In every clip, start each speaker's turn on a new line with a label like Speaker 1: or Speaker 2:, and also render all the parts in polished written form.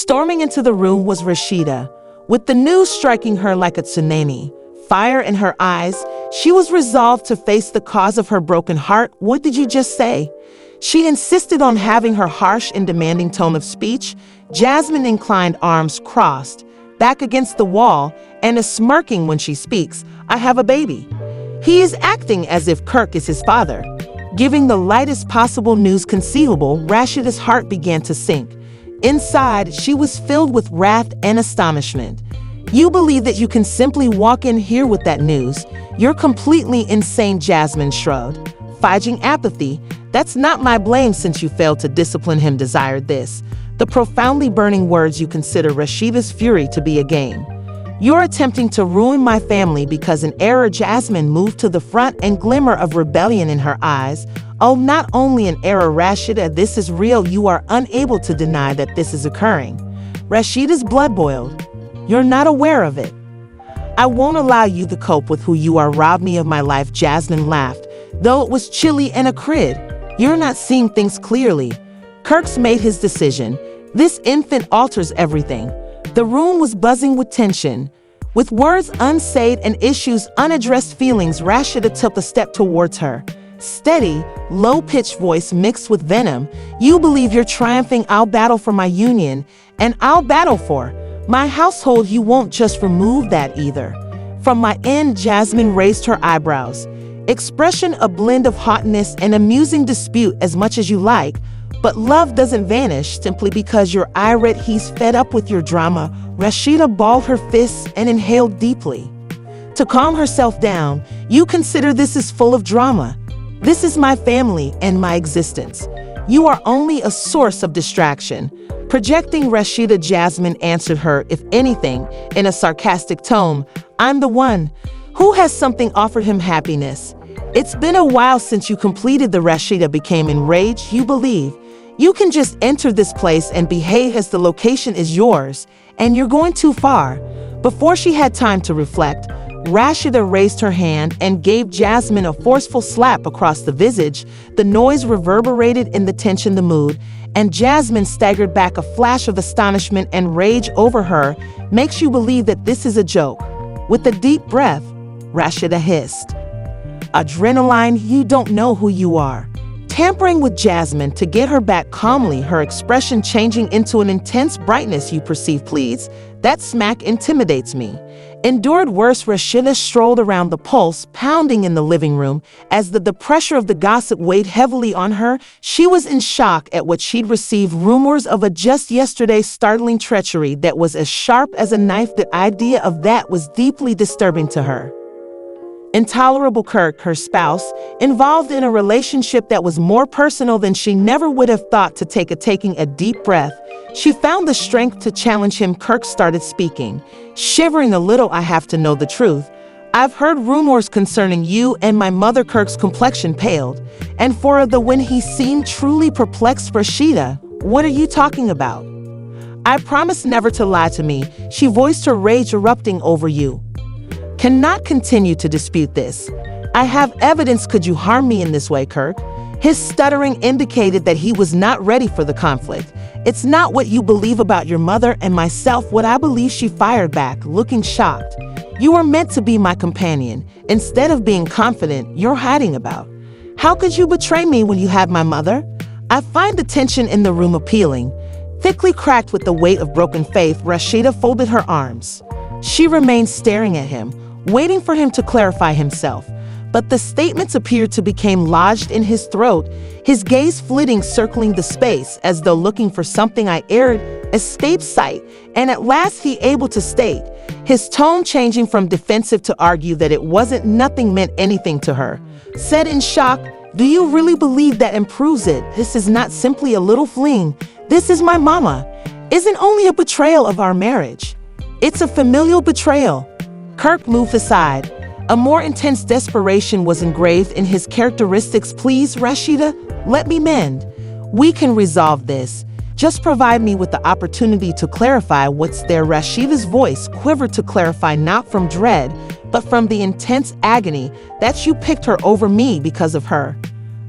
Speaker 1: Storming into the room was Rashida, with the news striking her like a tsunami. Fire in her eyes, she was resolved to face the cause of her broken heart. "What did you just say?" She insisted on having her harsh and demanding tone of speech. Jasmine inclined, arms crossed, back against the wall, and is smirking when she speaks. "I have a baby." He is acting as if Kirk is his father. Giving the lightest possible news conceivable, Rashida's heart began to sink. Inside, she was filled with wrath and astonishment. "You believe that you can simply walk in here with that news? You're completely insane," Jasmine shrugged. Feigning apathy, "That's not my blame since you failed to discipline him, desired this." The profoundly burning words you consider Rashida's fury to be a game. "You're attempting to ruin my family because an error." Jasmine moved to the front and glimmer of rebellion in her eyes. "Oh, not only an error, Rashida, this is real. You are unable to deny that this is occurring." Rashida's blood boiled. "You're not aware of it. I won't allow you to cope with who you are. Rob me of my life." Jasmine laughed, though it was chilly and acrid. "You're not seeing things clearly. Kirk's made his decision. This infant alters everything." The room was buzzing with tension. With words unsaid and issues unaddressed feelings, Rashida took a step towards her. Steady, low-pitched voice mixed with venom. "You believe you're triumphing. I'll battle for my union, and I'll battle for my household. You won't just remove that either." From my end, Jasmine raised her eyebrows. Expression a blend of hotness and amusing. "Dispute as much as you like, but love doesn't vanish simply because you're irate. He's fed up with your drama." Rashida balled her fists and inhaled deeply. To calm herself down, "You consider this is full of drama. This is my family and my existence. You are only a source of distraction." Projecting Rashida, Jasmine answered her, if anything, in a sarcastic tone. "I'm the one who has something offered him happiness. It's been a while since you completed the." Rashida became enraged. "You believe you can just enter this place and behave as the location is yours, and you're going too far." Before she had time to reflect, Rashida raised her hand and gave Jasmine a forceful slap across the visage. The noise reverberated in the tension, the mood, and Jasmine staggered back. A flash of astonishment and rage over her. "Makes you believe that this is a joke?" With a deep breath, Rashida hissed, "Adrenaline, you don't know who you are." Tampering with Jasmine to get her back calmly, her expression changing into an intense brightness. "You perceive, please. That smack intimidates me." Endured worse, Rashida strolled around the pulse, pounding in the living room as the pressure of the gossip weighed heavily on her. She was in shock at what she'd received, rumors of a just yesterday startling treachery that was as sharp as a knife. The idea of that was deeply disturbing to her. Intolerable. Kirk, her spouse, involved in a relationship that was more personal than she never would have thought. Taking a deep breath, she found the strength to challenge him. Kirk started speaking, shivering a little. "I have to know the truth. I've heard rumors concerning you and my mother." Kirk's complexion paled, and for the when he seemed truly perplexed. "Rashida, what are you talking about? I promise never to lie to me." She voiced her rage erupting. "Over you. Cannot continue to dispute this. I have evidence. Could you harm me in this way, Kirk?" His stuttering indicated that he was not ready for the conflict. "It's not what you believe about your mother and myself what I believe." She fired back, looking shocked. "You were meant to be my companion. Instead of being confident, you're hiding about. How could you betray me when you had my mother?" I find the tension in the room appealing. Thickly cracked with the weight of broken faith, Rashida folded her arms. She remained staring at him, waiting for him to clarify himself. But the statements appeared to become lodged in his throat, his gaze flitting, circling the space, as though looking for something I aired, escaped sight, and at last he able to state, his tone changing from defensive to argue that it wasn't. Nothing meant anything to her. Said in shock, "Do you really believe that improves it? This is not simply a little fling. This is my mama. Isn't only a betrayal of our marriage. It's a familial betrayal." Kirk moved aside. A more intense desperation was engraved in his characteristics. "Please, Rashida, let me mend. We can resolve this. Just provide me with the opportunity to clarify what's there." Rashida's voice quivered. "To clarify, not from dread, but from the intense agony that you picked her over me because of her.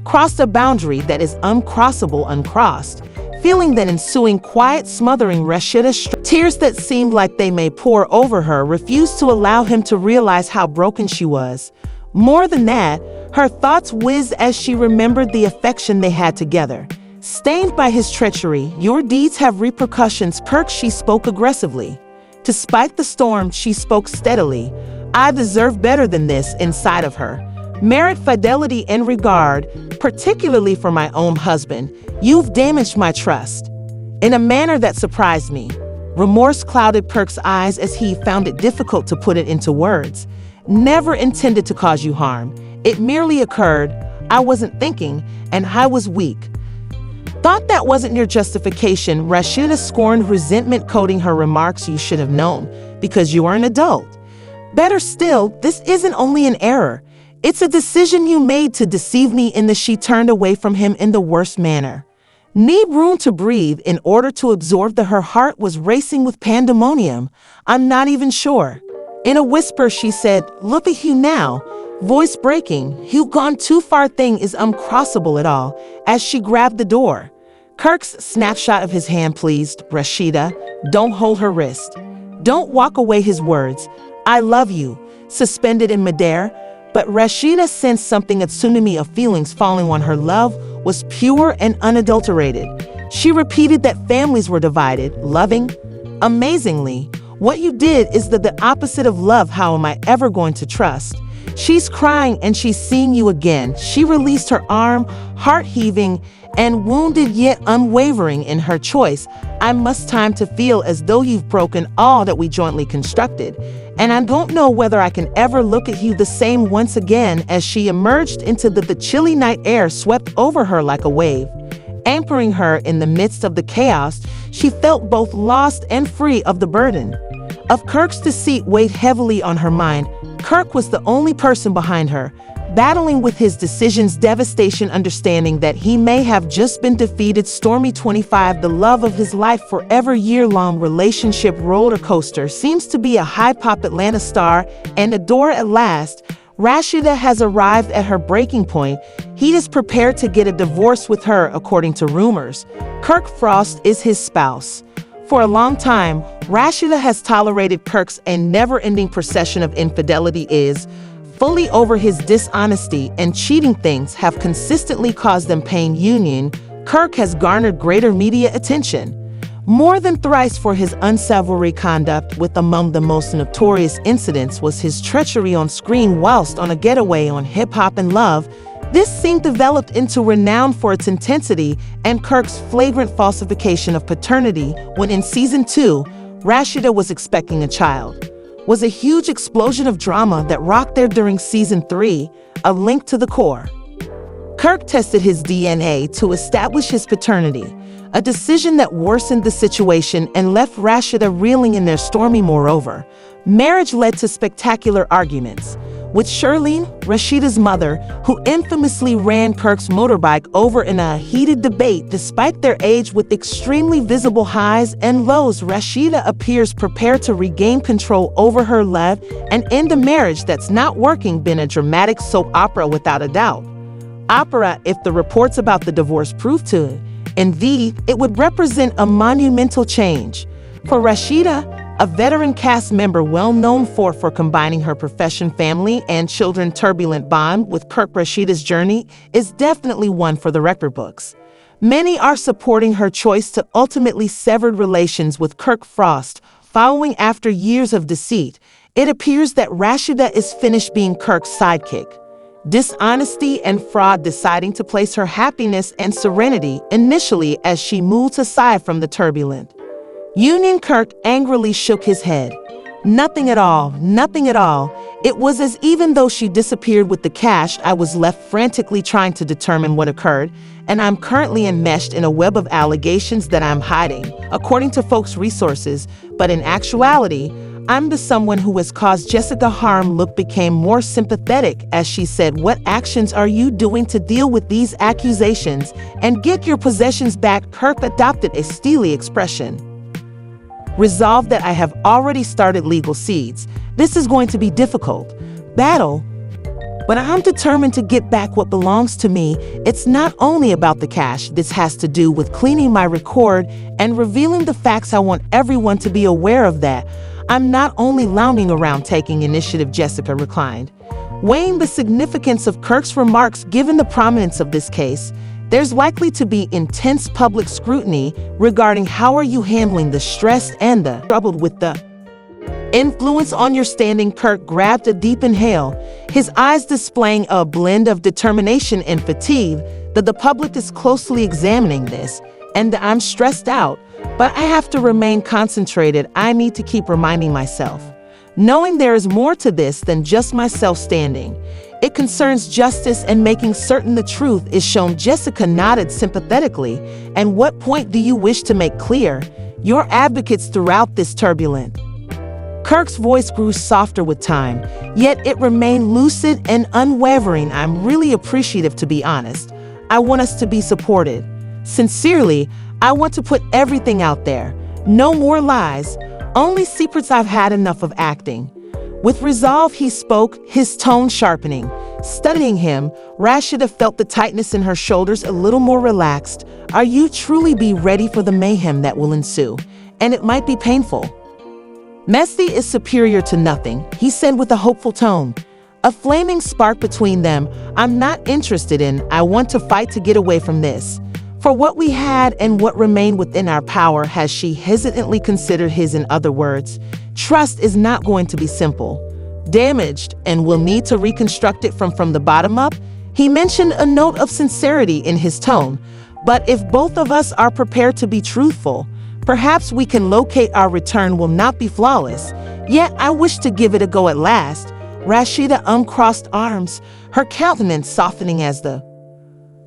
Speaker 1: Crossed a boundary that is uncrossable, uncrossed. Feeling that ensuing quiet smothering Rashida's tears that seemed like they may pour over her refused to allow him to realize how broken she was. More than that, her thoughts whizzed as she remembered the affection they had together. Stained by his treachery, your deeds have repercussions, Kirk, she spoke aggressively. Despite the storm, she spoke steadily. I deserve better than this inside of her. Merit fidelity and regard, particularly for my own husband. You've damaged my trust. In a manner that surprised me. Remorse clouded Kirk's eyes as he found it difficult to put it into words. Never intended to cause you harm. It merely occurred. I wasn't thinking, and I was weak. Thought that wasn't your justification, Rashida scorned, resentment coating her remarks. You should have known, because you are an adult. Better still, this isn't only an error. It's a decision you made to deceive me. She turned away from him in the worst manner. Need room to breathe in order to absorb that her heart was racing with pandemonium. I'm not even sure. In a whisper, she said, look at you now. Voice breaking, you gone too far. Thing is uncrossable at all, as she grabbed the door. Kirk's snapshot of his hand pleased. Rashida, don't hold her wrist. Don't walk away. His words, I love you, suspended in midair. But Rashida sensed something, a tsunami of feelings falling on her. Love was pure and unadulterated. She repeated that families were divided. Loving? Amazingly, what you did is the opposite of love. How am I ever going to trust? She's crying and she's seeing you again. She released her arm, heart heaving and wounded yet unwavering in her choice. I must time to feel as though you've broken all that we jointly constructed. And I don't know whether I can ever look at you the same once again. As she emerged into the chilly night air swept over her like a wave. Anchoring her in the midst of the chaos, she felt both lost and free of the burden of Kirk's deceit weighed heavily on her mind. Kirk was the only person behind her, battling with his decisions, devastation, understanding that he may have just been defeated. Stormy 25, the love of his life, forever year-long relationship roller coaster, seems to be a high-pop Atlanta star and adore at last. Rashida has arrived at her breaking point. He is prepared to get a divorce with her, according to rumors. Kirk Frost is his spouse. For a long time, Rashida has tolerated Kirk's never-ending procession of infidelity. Is fully over his dishonesty and cheating. Things have consistently caused them pain. Union, Kirk has garnered greater media attention, more than thrice, for his unsavory conduct. With among the most notorious incidents was his treachery on screen whilst on a getaway on Hip Hop and Love. This scene developed into renown for its intensity and Kirk's flagrant falsification of paternity when in season 2, Rashida was expecting a child. Was a huge explosion of drama that rocked there during season 3, a link to the core. Kirk tested his DNA to establish his paternity, a decision that worsened the situation and left Rashida reeling in their stormy. Moreover, marriage led to spectacular arguments, with Shirley, Rashida's mother, who infamously ran Kirk's motorbike over in a heated debate. Despite their age, with extremely visible highs and lows, Rashida appears prepared to regain control over her love and end a marriage that's not working. Been a dramatic soap opera without a doubt. Opera, if the reports about the divorce prove to it. Indeed, it would represent a monumental change. For Rashida, a veteran cast member well known for combining her profession, family, and children, turbulent bond with Kirk. Rashida's journey is definitely one for the record books. Many are supporting her choice to ultimately severed relations with Kirk Frost. Following after years of deceit, it appears that Rashida is finished being Kirk's sidekick. Dishonesty and fraud, deciding to place her happiness and serenity initially as she moves aside from the turbulent union. Kirk angrily shook his head. Nothing at all, nothing at all. It was as even though she disappeared with the cash. I was left frantically trying to determine what occurred, and I'm currently enmeshed in a web of allegations that I'm hiding, according to folks' resources. But in actuality, I'm the someone who has caused Jessica harm. Look became more sympathetic as she said, what actions are you doing to deal with these accusations and get your possessions back? Kirk adopted a steely expression. Resolved that I have already started legal seeds. This is going to be difficult battle, but I'm determined to get back what belongs to me. It's not only about the cash. This has to do with cleaning my record and revealing the facts. I want everyone to be aware of that. I'm not only lounging around taking initiative, Jessica reclined. Weighing the significance of Kirk's remarks given the prominence of this case, there's likely to be intense public scrutiny regarding how are you handling the stress and the troubled with the influence on your standing. Kirk grabbed a deep inhale, his eyes displaying a blend of determination and fatigue. That the public is closely examining this, and I'm stressed out, but I have to remain concentrated. I need to keep reminding myself, knowing there is more to this than just myself standing. It concerns justice and making certain the truth is shown. Jessica nodded sympathetically. And what point do you wish to make clear? Your advocates throughout this turbulent. Kirk's voice grew softer with time, yet it remained lucid and unwavering. I'm really appreciative, to be honest. I want us to be supported. Sincerely, I want to put everything out there. No more lies, only secrets. I've had enough of acting. With resolve, he spoke, his tone sharpening. Studying him, Rashida felt the tightness in her shoulders a little more relaxed. Are you truly be ready for the mayhem that will ensue? And it might be painful. Messy is superior to nothing, he said with a hopeful tone. A flaming spark between them. I'm not interested in. I want to fight to get away from this. For what we had and what remained within our power. Has she hesitantly considered his? In other words, trust is not going to be simple. Damaged, and we'll need to reconstruct it from the bottom up. He mentioned a note of sincerity in his tone. But if both of us are prepared to be truthful, perhaps we can locate our return. Will not be flawless, yet I wish to give it a go at last. Rashida uncrossed arms, her countenance softening as the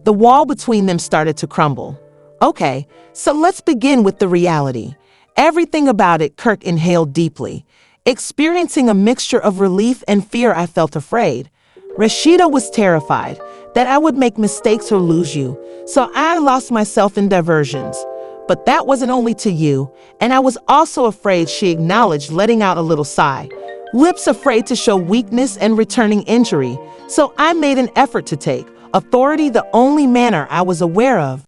Speaker 1: wall between them started to crumble. Okay, so let's begin with the reality. Everything about it. Kirk inhaled deeply, experiencing a mixture of relief and fear. I felt afraid. Rashida was terrified that I would make mistakes or lose you, so I lost myself in diversions. But that wasn't only to you, and I was also afraid. She acknowledged, letting out a little sigh. Lips afraid to show weakness and returning injury, so I made an effort to take authority the only manner I was aware of.